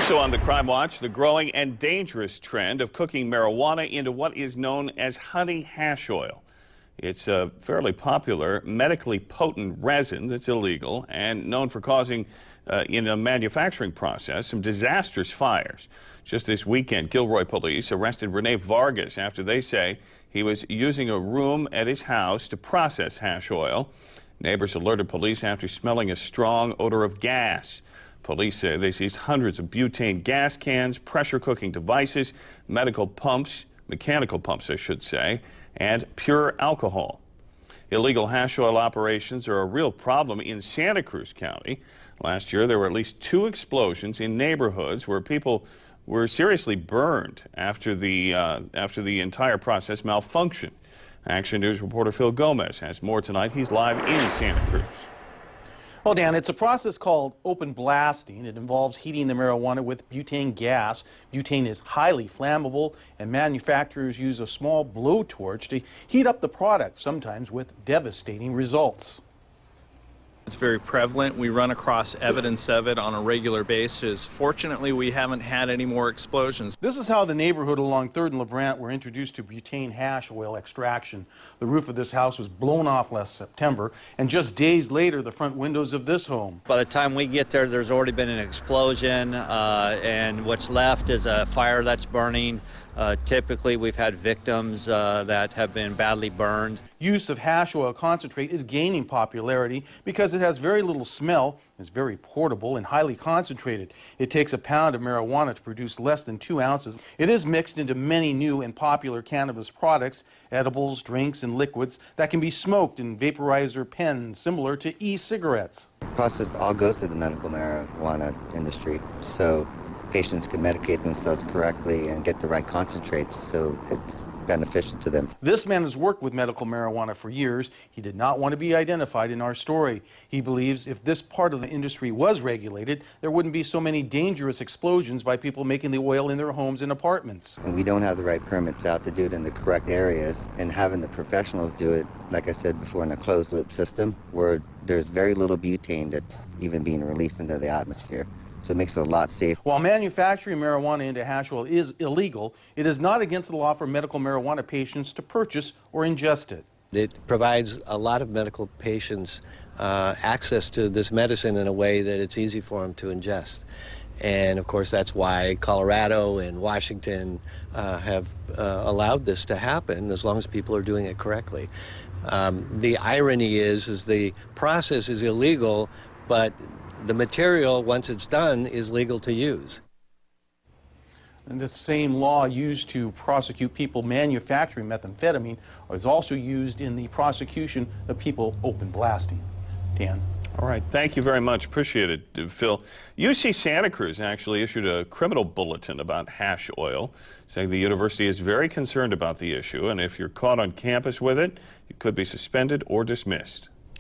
Also on the Crime Watch, the growing and dangerous trend of cooking marijuana into what is known as honey hash oil. It's a fairly popular, medically potent resin that's illegal and known for causing, in a manufacturing process, some disastrous fires. Just this weekend, Gilroy police arrested Rene Vargas after they say he was using a room at his house to process hash oil. Neighbors alerted police after smelling a strong odor of gas. Police say they seized hundreds of butane gas cans, pressure cooking devices, medical pumps, mechanical pumps I should say, and pure alcohol. Illegal hash oil operations are a real problem in Santa Cruz County. Last year there were at least 2 explosions in neighborhoods where people were seriously burned after the entire process malfunctioned. Action News reporter Phil Gomez has more tonight. He's live in Santa Cruz. Well, Dan, it's a process called open blasting. It involves heating the marijuana with butane gas. Butane is highly flammable, and manufacturers use a small blowtorch to heat up the product, sometimes with devastating results. It's very prevalent. We run across evidence of it on a regular basis. Fortunately, we haven't had any more explosions. This is how the neighborhood along 3rd and LeBrant were introduced to butane hash oil extraction. The roof of this house was blown off last September, and just days later, the front windows of this home. By the time we get there, there's already been an explosion, and what's left is a fire that's burning. Typically, we've had victims that have been badly burned. Use of hash oil concentrate is gaining popularity because it has very little smell, is very portable, and highly concentrated. It takes a pound of marijuana to produce less than 2 ounces. It is mixed into many new and popular cannabis products, edibles, drinks, and liquids that can be smoked in vaporizer pens similar to e-cigarettes. The process all goes to the medical marijuana industry, so patients can medicate themselves correctly and get the right concentrates, so it's beneficial to them. This man has worked with medical marijuana for years. He did not want to be identified in our story. He believes if this part of the industry was regulated, there wouldn't be so many dangerous explosions by people making the oil in their homes and apartments. And we don't have the right permits out to do it in the correct areas, and having the professionals do it, like I said before, in a closed loop system where there's very little butane that's even being released into the atmosphere. So it makes it a lot safer. While manufacturing marijuana into hash oil is illegal, it is not against the law for medical marijuana patients to purchase or ingest it. It provides a lot of medical patients access to this medicine in a way that it's easy for them to ingest. And of course that's why Colorado and Washington have allowed this to happen, as long as people are doing it correctly. The irony is the process is illegal, but the material, once it's done, is legal to use. And this same law used to prosecute people manufacturing methamphetamine is also used in the prosecution of people open blasting. Dan? All right, thank you very much. Appreciate it, Phil. UC Santa Cruz actually issued a criminal bulletin about hash oil, saying the university is very concerned about the issue, and if you're caught on campus with it, you could be suspended or dismissed.